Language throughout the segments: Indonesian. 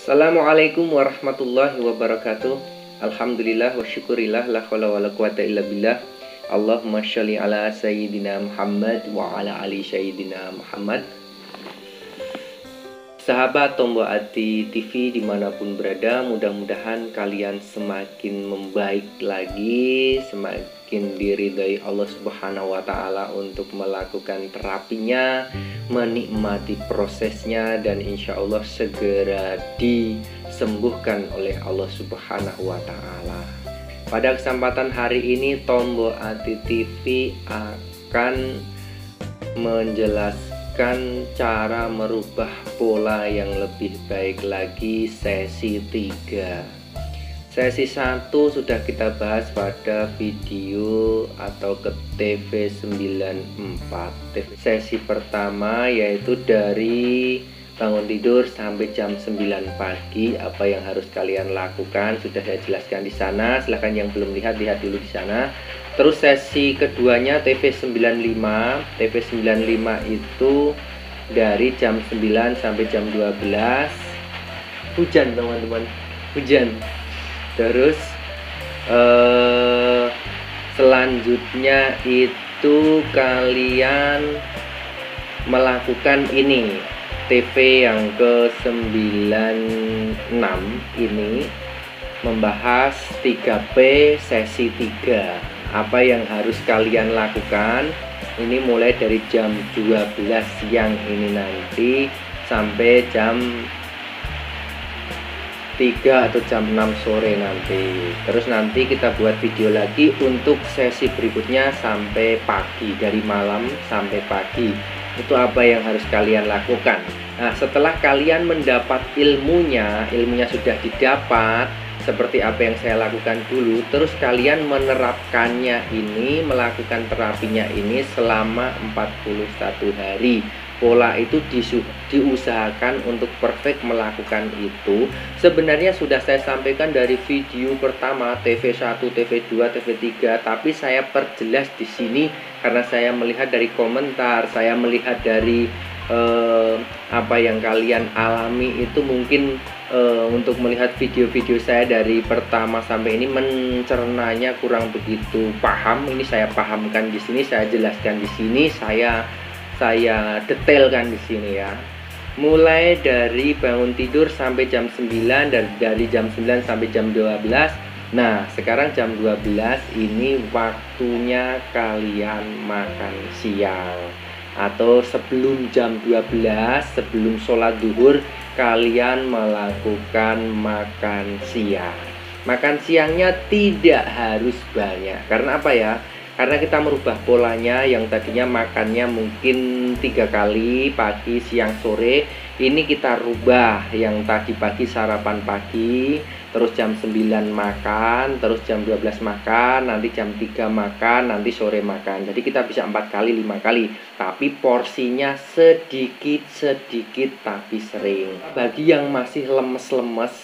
Assalamualaikum warahmatullahi wabarakatuh. Alhamdulillah wa syukurillah la haula wala quwata illa billah. Allahumma sholli ala sayyidina Muhammad wa ala ali sayyidina Muhammad. Sahabat Tombo Ati TV dimanapun berada, mudah-mudahan kalian semakin membaik lagi, semakin diridhai Allah Subhanahu wa Ta'ala untuk melakukan terapinya, menikmati prosesnya, dan insya Allah segera disembuhkan oleh Allah Subhanahu wa Ta'ala. Pada kesempatan hari ini, Tombo Ati TV akan menjelaskan cara merubah pola yang lebih baik lagi sesi 3. Sesi 1 sudah kita bahas pada video atau ke TV94. Sesi pertama yaitu dari bangun tidur sampai jam 9 pagi, apa yang harus kalian lakukan sudah saya jelaskan di sana. Silahkan yang belum lihat dulu di sana. Terus sesi keduanya TV95 itu dari jam 9 sampai jam 12. Hujan teman-teman, hujan. Terus selanjutnya itu kalian melakukan ini TV yang ke-96 ini membahas 3P sesi 3. Apa yang harus kalian lakukan ini mulai dari jam 12 siang ini nanti sampai jam 3 atau jam 6 sore nanti. Terus nanti kita buat video lagi untuk sesi berikutnya sampai pagi, dari malam sampai pagi. Itu apa yang harus kalian lakukan. Nah, setelah kalian mendapat ilmunya sudah didapat seperti apa yang saya lakukan dulu, terus kalian menerapkannya ini, melakukan terapinya ini selama 41 hari. Pola itu diusahakan untuk perfect melakukan itu. Sebenarnya sudah saya sampaikan dari video pertama TV1, TV2, TV3, tapi saya perjelas di sini karena saya melihat dari komentar, saya melihat dari apa yang kalian alami itu mungkin untuk melihat video-video saya dari pertama sampai ini mencernanya kurang begitu paham. Ini saya pahamkan di sini, saya jelaskan di sini, saya detailkan di sini ya. Mulai dari bangun tidur sampai jam 9 dan dari jam 9 sampai jam 12. Nah, sekarang jam 12 ini waktunya kalian makan siang. Atau sebelum jam 12, sebelum sholat duhur, kalian melakukan makan siang. Makan siangnya tidak harus banyak. Karena apa ya? Karena kita merubah polanya yang tadinya makannya mungkin 3 kali, pagi, siang, sore. Ini kita rubah, yang tadi pagi sarapan pagi, terus jam 9 makan, terus jam 12 makan, nanti jam 3 makan, nanti sore makan. Jadi kita bisa 4 kali, 5 kali. Tapi porsinya sedikit-sedikit tapi sering. Bagi yang masih lemes-lemes,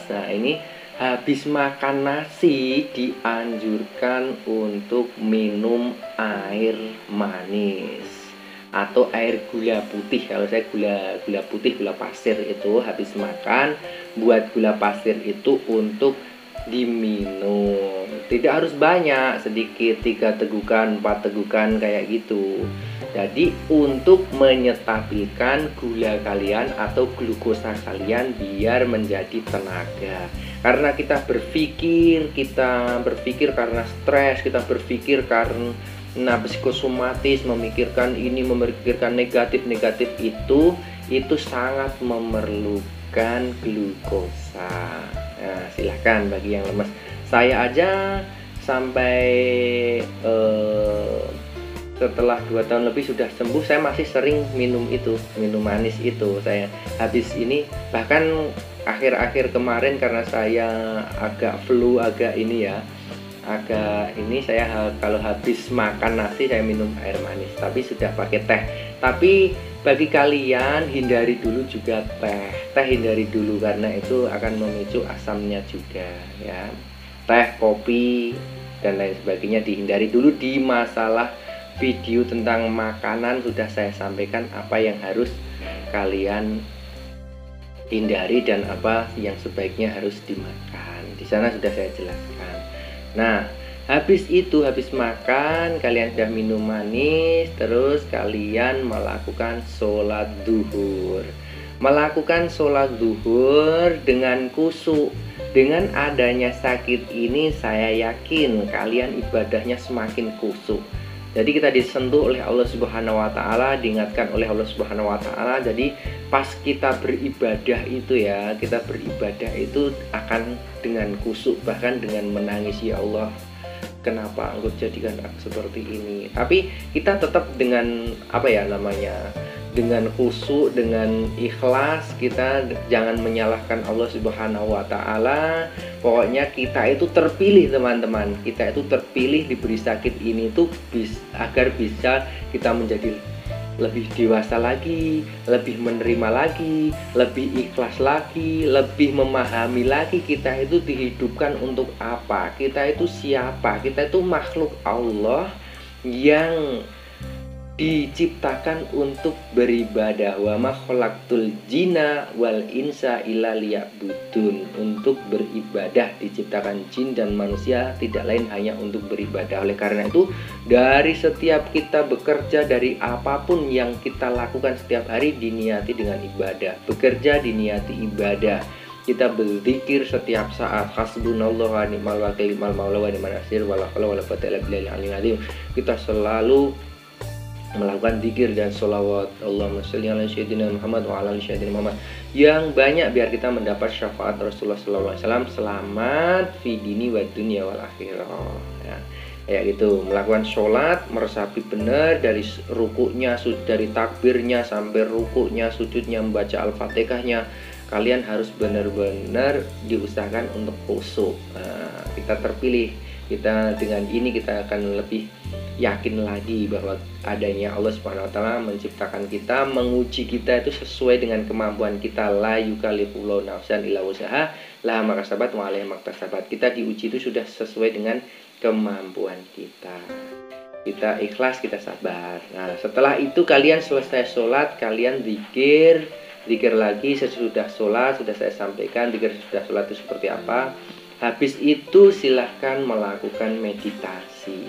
nah ini habis makan nasi dianjurkan untuk minum air manis atau air gula putih. Kalau saya gula putih, gula pasir itu habis makan, buat gula pasir itu untuk diminum. Tidak harus banyak, sedikit, 3 tegukan, 4 tegukan kayak gitu. Jadi untuk menyetabilkan gula kalian atau glukosa kalian biar menjadi tenaga. Karena kita berpikir karena stres, kita berpikir karena psikosomatis, memikirkan ini, memikirkan negatif itu sangat memerlukan glukosa. Nah, silahkan bagi yang lemas. Saya aja sampai setelah 2 tahun lebih sudah sembuh, saya masih sering minum manis itu. Saya habis ini, bahkan akhir-akhir kemarin karena saya agak flu, saya kalau habis makan nasi saya minum air manis, tapi sudah pakai teh. Tapi bagi kalian hindari dulu juga teh hindari dulu karena itu akan memicu asamnya juga ya. Teh, kopi dan lain sebagainya dihindari dulu. Di masalah video tentang makanan sudah saya sampaikan apa yang harus kalian hindari dan apa yang sebaiknya harus dimakan. Di sana sudah saya jelaskan. Nah, habis itu, habis makan, kalian sudah minum manis, terus kalian melakukan sholat duhur. Melakukan sholat duhur dengan khusyuk. Dengan adanya sakit ini, saya yakin kalian ibadahnya semakin khusyuk. Jadi kita disentuh oleh Allah Subhanahu wa taala, diingatkan oleh Allah Subhanahu wa taala. Jadi pas kita beribadah itu ya, kita beribadah itu akan dengan khusyuk, bahkan dengan menangis, ya Allah, kenapa Engkau jadikan aku seperti ini. Tapi kita tetap dengan dengan khusyuk, dengan ikhlas. Kita jangan menyalahkan Allah Subhanahu wa taala. Pokoknya kita itu terpilih, teman-teman. Kita itu terpilih diberi sakit ini tuh agar bisa kita menjadi lebih dewasa lagi, lebih menerima lagi, lebih ikhlas lagi, lebih memahami lagi kita itu dihidupkan untuk apa, kita itu siapa. Kita itu makhluk Allah yang diciptakan untuk beribadah. Wa ma khalaqtul jinna wal insa illa liya'budun. Untuk beribadah, diciptakan jin dan manusia tidak lain hanya untuk beribadah. Oleh karena itu, dari setiap kita bekerja, dari apapun yang kita lakukan setiap hari, diniati dengan ibadah. Bekerja diniati ibadah. Kita berzikir setiap saat, hasbunallahu wa ni'mal wakil, ni'mal maula wa ni'mal nasir, wala haula wala quwwata illa billahil aliyyil azim. Kita selalu melakukan zikir dan sholawat, Allahumma sholli ala sayyidina Muhammad wa ala ali sayyidina Muhammad, yang banyak biar kita mendapat syafaat Rasulullah SAW. Selamat fi dini wa dunya wal akhirah ya. Kayak gitu, melakukan sholat, meresapi benar dari rukuknya, dari takbirnya sampai rukuknya, sujudnya, membaca al-fatihahnya. Kalian harus benar-benar diusahakan untuk khusyuk. Kita terpilih, kita dengan ini kita akan lebih yakin lagi bahwa adanya Allah Subhanahu wa taala menciptakan kita, menguji kita itu sesuai dengan kemampuan kita. La yukallifullahu nafsan illa wus'aha, laha ma kasabat wa 'alaiha ma iktasabat. Kita diuji itu sudah sesuai dengan kemampuan kita. Kita ikhlas, kita sabar. Nah, setelah itu kalian selesai sholat, kalian zikir lagi. Sesudah sholat sudah saya sampaikan zikir sesudah sholat itu seperti apa. Habis itu silahkan melakukan meditasi,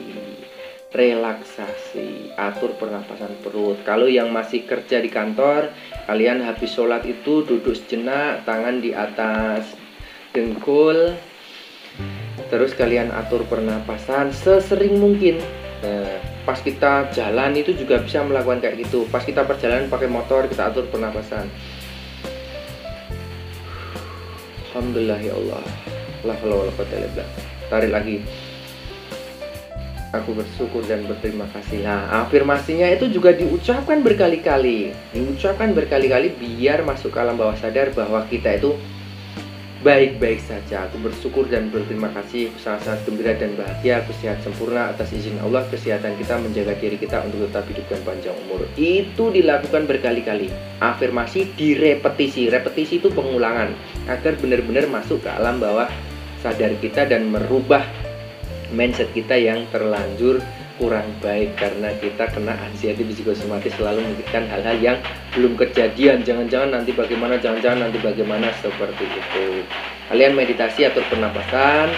relaksasi, atur pernapasan perut. Kalau yang masih kerja di kantor, kalian habis sholat itu duduk sejenak, tangan di atas dengkul, terus kalian atur pernapasan sesering mungkin. Nah, pas kita jalan itu juga bisa melakukan kayak gitu. Pas kita perjalanan pakai motor, kita atur pernapasan. Alhamdulillah ya Allah, la haula wala quwwata illa billah. Tarik lagi. Aku bersyukur dan berterima kasih. Nah, afirmasinya itu juga diucapkan berkali-kali. Diucapkan berkali-kali biar masuk ke alam bawah sadar bahwa kita itu baik-baik saja. Aku bersyukur dan berterima kasih, sangat-sangat gembira dan bahagia. Aku sehat sempurna atas izin Allah. Kesehatan kita menjaga diri kita untuk tetap hidup dan panjang umur. Itu dilakukan berkali-kali. Afirmasi direpetisi. Repetisi itu pengulangan agar benar-benar masuk ke alam bawah sadar kita dan merubah mindset kita yang terlanjur kurang baik karena kita kena anxiety psikosomatis, selalu memikirkan hal-hal yang belum kejadian. Jangan-jangan nanti bagaimana, jangan-jangan nanti bagaimana, seperti itu. Kalian meditasi, atur pernapasan.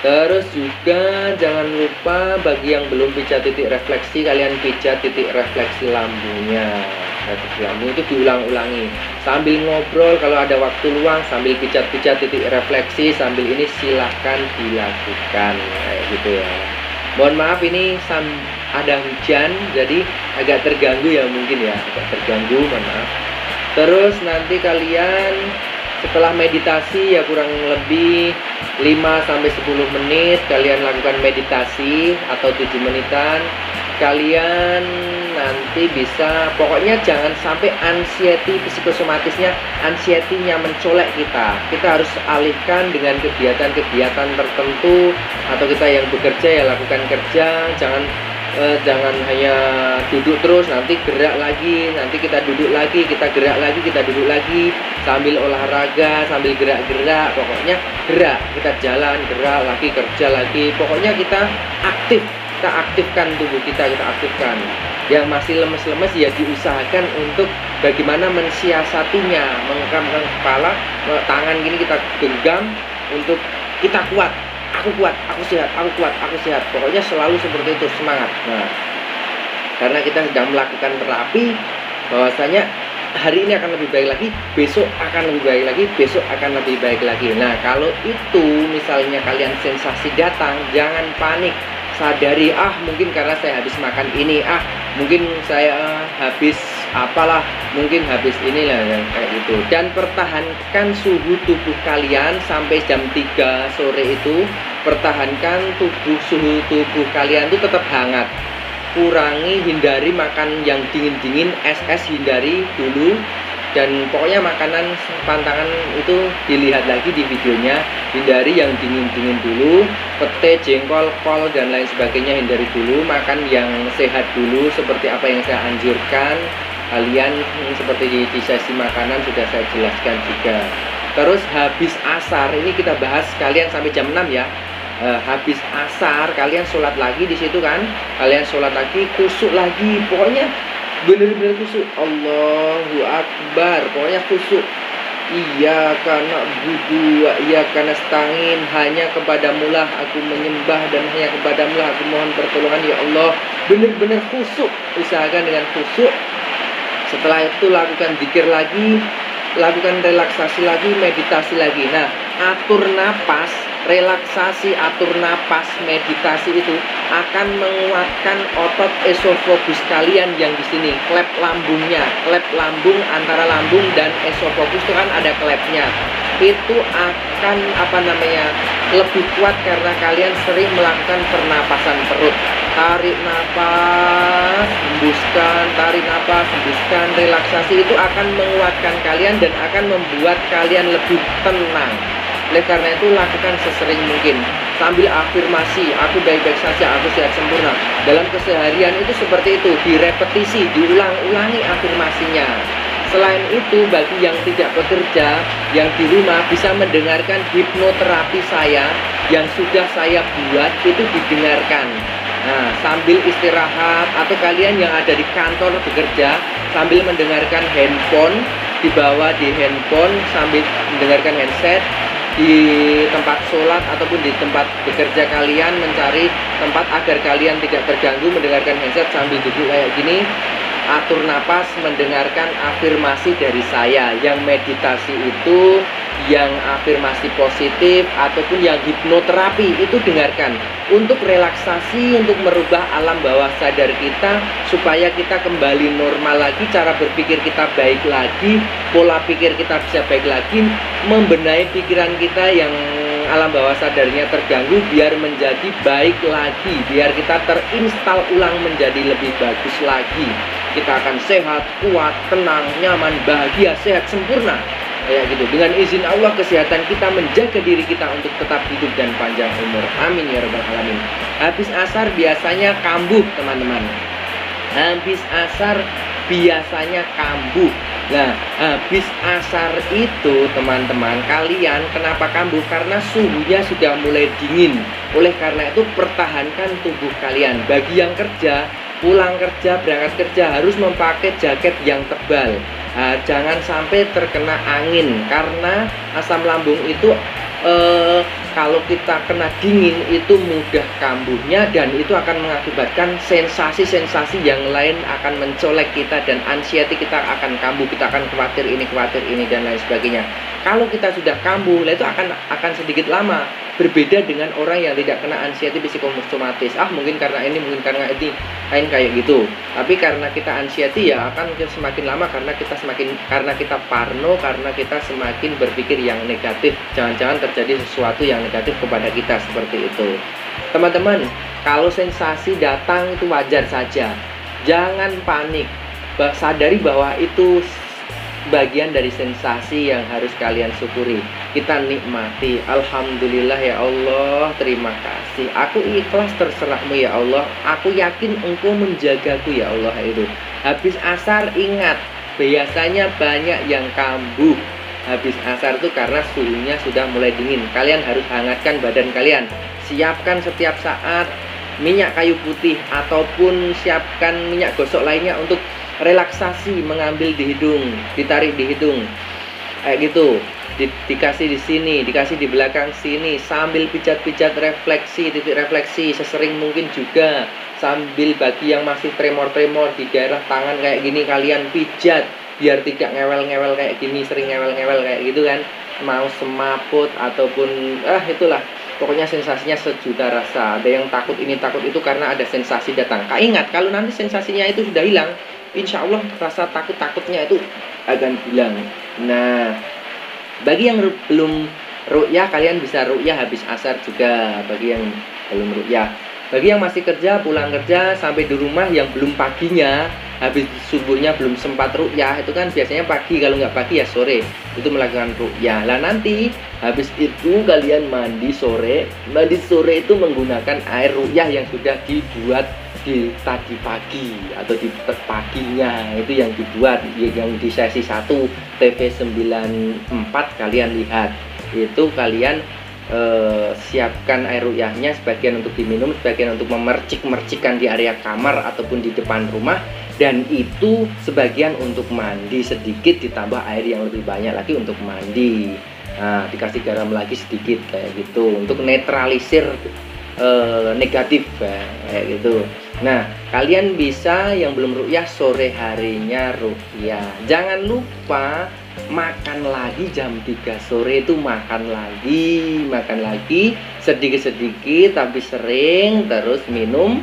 Terus juga jangan lupa bagi yang belum pijat titik refleksi, kalian pijat titik refleksi lambungnya. Titik lambung itu diulang-ulangi sambil ngobrol. Kalau ada waktu luang sambil pijat-pijat titik refleksi, sambil ini silahkan dilakukan kayak gitu ya. Mohon maaf ini ada hujan jadi agak terganggu ya, mungkin ya agak terganggu, mohon maaf. Terus nanti kalian setelah meditasi ya kurang lebih 5-10 menit kalian lakukan meditasi atau 7 menitan. Kalian nanti bisa, pokoknya jangan sampai anxiety psikosomatisnya, anxiety-nya mencolek kita. Kita harus alihkan dengan kegiatan-kegiatan tertentu, atau kita yang bekerja ya lakukan kerja. Jangan hanya duduk terus, nanti gerak lagi, nanti kita duduk lagi, kita gerak lagi, kita duduk lagi, sambil olahraga, sambil gerak-gerak. Pokoknya gerak, kita jalan, gerak lagi, kerja lagi. Pokoknya kita aktif. Kita aktifkan tubuh kita aktifkan. Yang masih lemes-lemes ya diusahakan untuk bagaimana mensiasatinya, mengengkamkan kepala, tangan gini kita genggam untuk kita kuat. Aku kuat, aku sehat, aku kuat, aku sehat. Pokoknya selalu seperti itu, semangat. Nah, karena kita sedang melakukan terapi, bahwasanya hari ini akan lebih baik lagi, besok akan lebih baik lagi, besok akan lebih baik lagi. Nah, kalau itu misalnya kalian sensasi datang, jangan panik. Sadari, mungkin karena saya habis makan ini, mungkin saya habis apalah, mungkin habis inilah yang kayak gitu. Dan pertahankan suhu tubuh kalian sampai jam 3 sore itu, pertahankan suhu tubuh kalian itu tetap hangat. Kurangi, hindari makan yang dingin-dingin, es hindari dulu. Dan pokoknya makanan pantangan itu dilihat lagi di videonya, hindari yang dingin-dingin dulu, pete, jengkol, kol, dan lain sebagainya hindari dulu. Makan yang sehat dulu seperti apa yang saya anjurkan. Kalian seperti di sesi makanan sudah saya jelaskan juga. Terus habis asar, ini kita bahas kalian sampai jam 6 ya. Habis asar kalian sholat lagi di situ kan, kalian sholat lagi, khusyuk lagi, pokoknya bener-bener khusyuk. Allahu Akbar, pokoknya khusyuk. Iya karena budu, iya karena stangin, hanya kepadamulah aku menyembah dan hanya kepadamulah aku mohon pertolongan ya Allah. Bener-bener khusyuk, usahakan dengan khusyuk. Setelah itu lakukan zikir lagi, lakukan relaksasi lagi, meditasi lagi. Nah, atur napas, relaksasi, atur napas, meditasi itu akan menguatkan otot esofagus kalian yang di sini, klep lambungnya, klep lambung, antara lambung dan esofagus itu kan ada klepnya. Itu akan lebih kuat karena kalian sering melakukan pernapasan perut. Tarik napas, hembuskan, tarik napas, hembuskan. Relaksasi itu akan menguatkan kalian dan akan membuat kalian lebih tenang. Oleh karena itu lakukan sesering mungkin sambil afirmasi, aku baik-baik saja, aku sehat sempurna. Dalam keseharian itu seperti itu, direpetisi, diulang-ulangi afirmasinya. Selain itu, bagi yang tidak bekerja, yang di rumah bisa mendengarkan hipnoterapi saya yang sudah saya buat, itu didengarkan. Nah, sambil istirahat atau kalian yang ada di kantor bekerja sambil mendengarkan handphone, dibawa di handphone sambil mendengarkan handset. Di tempat sholat ataupun di tempat bekerja kalian mencari tempat agar kalian tidak terganggu mendengarkan handset sambil duduk kayak gini. Atur napas, mendengarkan afirmasi dari saya. Yang meditasi itu, yang afirmasi positif ataupun yang hipnoterapi itu dengarkan. Untuk relaksasi, untuk merubah alam bawah sadar kita supaya kita kembali normal lagi, cara berpikir kita baik lagi, pola pikir kita bisa baik lagi, membenahi pikiran kita yang alam bawah sadarnya terganggu biar menjadi baik lagi, biar kita terinstal ulang menjadi lebih bagus lagi. Kita akan sehat, kuat, tenang, nyaman, bahagia, sehat, sempurna. Kayak gitu. Dengan izin Allah, kesehatan kita menjaga diri kita untuk tetap hidup dan panjang umur. Amin ya rabbal alamin. Habis asar biasanya kambuh, teman-teman. Habis asar biasanya kambuh. Nah, habis asar itu teman-teman, kalian kenapa kambuh? Karena suhunya sudah mulai dingin. Oleh karena itu pertahankan tubuh kalian. Bagi yang kerja, pulang kerja, berangkat kerja harus memakai jaket yang tebal. Jangan sampai terkena angin karena asam lambung itu kalau kita kena dingin itu mudah kambuhnya dan itu akan mengakibatkan sensasi-sensasi yang lain akan mencolek kita dan anxiety kita akan kambuh, kita akan khawatir ini dan lain sebagainya. Kalau kita sudah kambuh, itu akan sedikit lama. Berbeda dengan orang yang tidak kena anxiety psikosomatis. Mungkin karena ini, mungkin karena ini, kayak gitu. Tapi karena kita anxiety ya akan semakin lama karena kita parno, karena kita semakin berpikir yang negatif. Jangan-jangan terjadi sesuatu yang negatif kepada kita seperti itu. Teman-teman, kalau sensasi datang itu wajar saja. Jangan panik. Sadari bahwa itu bagian dari sensasi yang harus kalian syukuri. Kita nikmati. Alhamdulillah ya Allah, terima kasih. Aku ikhlas terserahmu ya Allah. Aku yakin engkau menjagaku ya Allah. Itu habis asar ingat, biasanya banyak yang kambuh habis asar itu karena suhunya sudah mulai dingin. Kalian harus hangatkan badan kalian. Siapkan setiap saat minyak kayu putih ataupun siapkan minyak gosok lainnya untuk relaksasi, mengambil di hidung, ditarik di hidung kayak gitu. Dikasih di sini, dikasih di belakang sini, sambil pijat-pijat refleksi, titik refleksi sesering mungkin juga. Sambil bagi yang masih tremor-tremor di daerah tangan kayak gini, kalian pijat biar tidak ngewel-ngewel kayak gini, sering ngewel-ngewel kayak gitu kan. Mau semaput ataupun itulah, pokoknya sensasinya sejuta rasa. Ada yang takut ini takut itu karena ada sensasi datang. Ingat, kalau nanti sensasinya itu sudah hilang, insya Allah rasa takut-takutnya itu akan hilang. Nah, bagi yang belum ruqyah, kalian bisa ruqyah habis asar juga. Bagi yang belum ruqyah, bagi yang masih kerja, pulang kerja sampai di rumah yang belum paginya, habis subuhnya belum sempat ruqyah, itu kan biasanya pagi, kalau nggak pagi ya sore itu melakukan ruqyah. Lah nanti habis itu kalian mandi sore. Mandi sore itu menggunakan air ruqyah yang sudah dibuat di tadi pagi atau di paginya, itu yang dibuat yang di sesi 1 TV94 kalian lihat. Itu kalian siapkan air ruqyahnya, sebagian untuk diminum, sebagian untuk memercik-mercikkan di area kamar ataupun di depan rumah, dan itu sebagian untuk mandi, sedikit ditambah air yang lebih banyak lagi untuk mandi. Nah, dikasih garam lagi sedikit kayak gitu untuk netralisir negatif kayak gitu. Nah, kalian bisa yang belum ruqyah sore harinya ruqyah. Jangan lupa makan lagi jam 3 sore itu, makan lagi sedikit-sedikit tapi sering, terus minum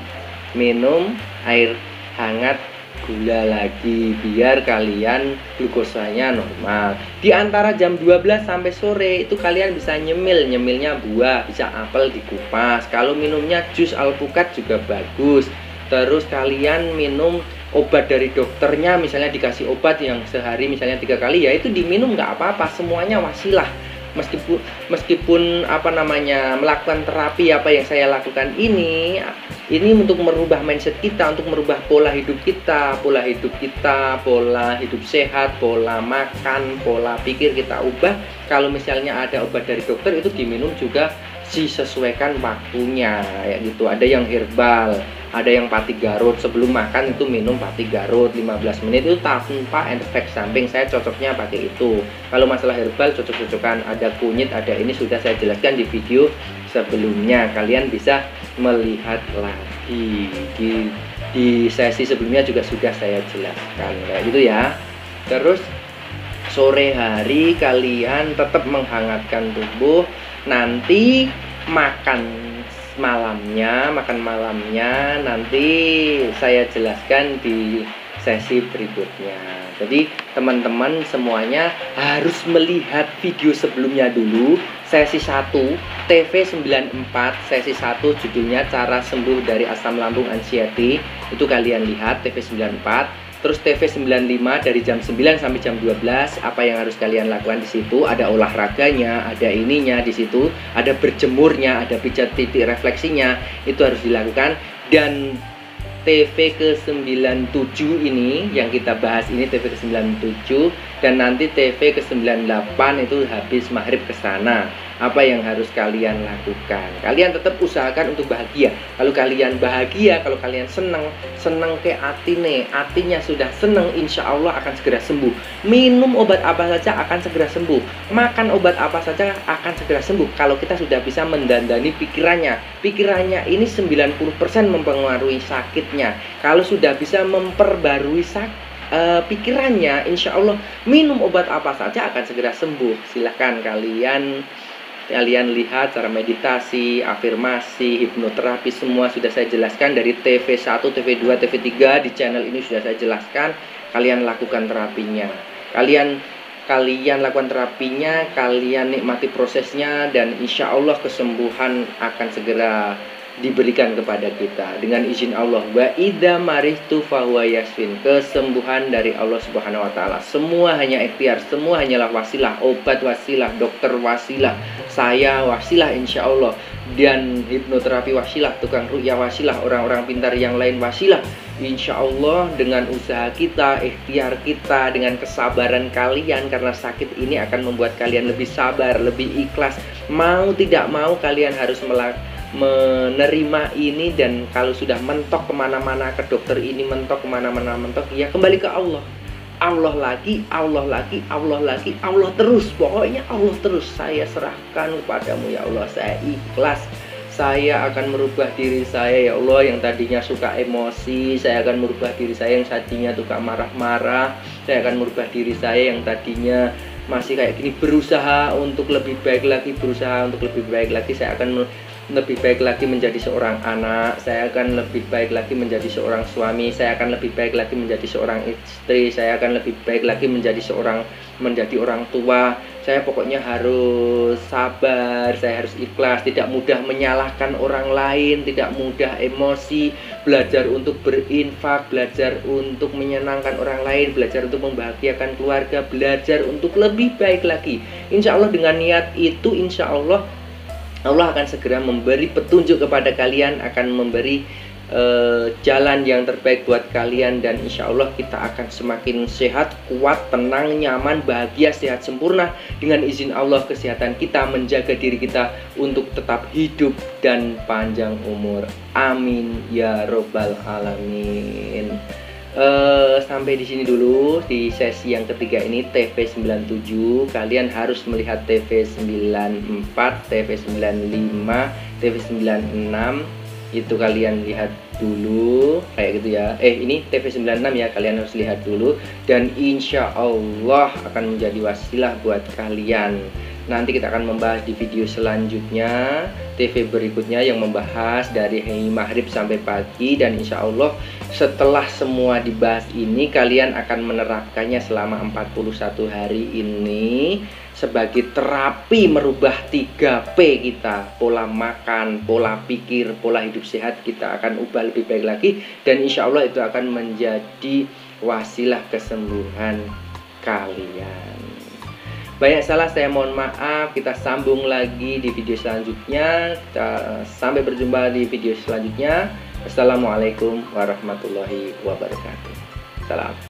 air hangat gula lagi biar kalian glukosanya normal. Di antara jam 12 sampai sore itu kalian bisa nyemilnya buah, bisa apel dikupas. Kalau minumnya jus alpukat juga bagus. Terus kalian minum obat dari dokternya, misalnya dikasih obat yang sehari misalnya 3 kali, ya itu diminum nggak apa-apa, semuanya wasilah. Meskipun melakukan terapi apa yang saya lakukan ini untuk merubah mindset kita, untuk merubah pola hidup kita, pola hidup sehat, pola makan, pola pikir kita ubah. Kalau misalnya ada obat dari dokter itu diminum juga disesuaikan waktunya ya gitu. Ada yang herbal, ada yang pati garut, sebelum makan itu minum pati garut 15 menit itu tanpa efek samping. Saya cocoknya pakai itu. Kalau masalah herbal cocok-cocokan, ada kunyit, ada ini sudah saya jelaskan di video sebelumnya. Kalian bisa melihat lagi di sesi sebelumnya juga sudah saya jelaskan kayak gitu ya. Terus sore hari kalian tetap menghangatkan tubuh. Nanti makan malamnya nanti saya jelaskan di sesi berikutnya. Jadi teman-teman semuanya harus melihat video sebelumnya dulu. Sesi 1 TV94, sesi 1 judulnya cara sembuh dari asam lambung anxiety, itu kalian lihat TV94. Terus TV95 dari jam 9 sampai jam 12, apa yang harus kalian lakukan di situ? Ada olahraganya, ada ininya di situ, ada berjemurnya, ada pijat titik refleksinya, itu harus dilakukan. Dan TV ke-97 ini yang kita bahas ini TV ke-97, dan nanti TV ke-98 itu habis maghrib ke sana. Apa yang harus kalian lakukan? Kalian tetap usahakan untuk bahagia. Kalau kalian bahagia, kalau kalian seneng ke hatinya sudah seneng, insya Allah akan segera sembuh. Minum obat apa saja akan segera sembuh. Makan obat apa saja akan segera sembuh. Kalau kita sudah bisa mendandani pikirannya ini 90% mempengaruhi sakitnya. Kalau sudah bisa memperbarui pikirannya, insya Allah minum obat apa saja akan segera sembuh. Silahkan kalian lihat cara meditasi, afirmasi, hipnoterapi, semua sudah saya jelaskan dari TV1, TV2, TV3 di channel ini sudah saya jelaskan. Kalian lakukan terapinya. Kalian lakukan terapinya, kalian nikmati prosesnya, dan insya Allah kesembuhan akan segera diberikan kepada kita dengan izin Allah. Wa idza marihtu fahuwa yasfin. Kesembuhan dari Allah Subhanahu wa taala. Semua hanya ikhtiar, semua hanyalah wasilah. Obat wasilah, dokter wasilah, saya wasilah insya Allah. Dan hipnoterapi wasilah, tukang ruqyah wasilah, orang-orang pintar yang lain wasilah. Insya Allah dengan usaha kita, ikhtiar kita, dengan kesabaran kalian, karena sakit ini akan membuat kalian lebih sabar, lebih ikhlas. Mau tidak mau kalian harus menerima ini, dan kalau sudah mentok kemana-mana, ke dokter ini mentok, kemana-mana mentok, ya kembali ke Allah. Allah lagi, Allah lagi, Allah lagi, Allah terus. Pokoknya Allah terus. Saya serahkan kepadamu ya Allah. Saya ikhlas. Saya akan merubah diri saya ya Allah, yang tadinya suka emosi. Saya akan merubah diri saya yang tadinya suka marah-marah. Saya akan merubah diri saya yang tadinya masih kayak gini, berusaha untuk lebih baik lagi, berusaha untuk lebih baik lagi. Saya akan lebih baik lagi menjadi seorang anak, saya akan lebih baik lagi menjadi seorang suami, saya akan lebih baik lagi menjadi seorang istri, saya akan lebih baik lagi menjadi orang tua. Saya pokoknya harus sabar, saya harus ikhlas, tidak mudah menyalahkan orang lain, tidak mudah emosi, belajar untuk berinfak, belajar untuk menyenangkan orang lain, belajar untuk membahagiakan keluarga, belajar untuk lebih baik lagi. Insya Allah dengan niat itu, insya Allah akan segera memberi petunjuk kepada kalian, akan memberi jalan yang terbaik buat kalian, dan insya Allah kita akan semakin sehat, kuat, tenang, nyaman, bahagia, sehat, sempurna dengan izin Allah. Kesehatan kita, menjaga diri kita untuk tetap hidup dan panjang umur. Amin ya robbal alamin. Sampai di sini dulu di sesi yang ketiga ini, TV97. Kalian harus melihat TV94, TV95, TV96. Itu kalian lihat dulu kayak gitu ya. Ini TV96 ya, kalian harus lihat dulu, dan insya Allah akan menjadi wasilah buat kalian. Nanti kita akan membahas di video selanjutnya, TV berikutnya, yang membahas dari maghrib sampai pagi. Dan insya Allah setelah semua dibahas ini, kalian akan menerapkannya selama 41 hari ini sebagai terapi merubah 3P kita. Pola makan, pola pikir, pola hidup sehat kita akan ubah lebih baik lagi, dan insya Allah itu akan menjadi wasilah kesembuhan kalian. Banyak salah, saya mohon maaf. Kita sambung lagi di video selanjutnya. Sampai berjumpa di video selanjutnya. Assalamualaikum warahmatullahi wabarakatuh. Salam.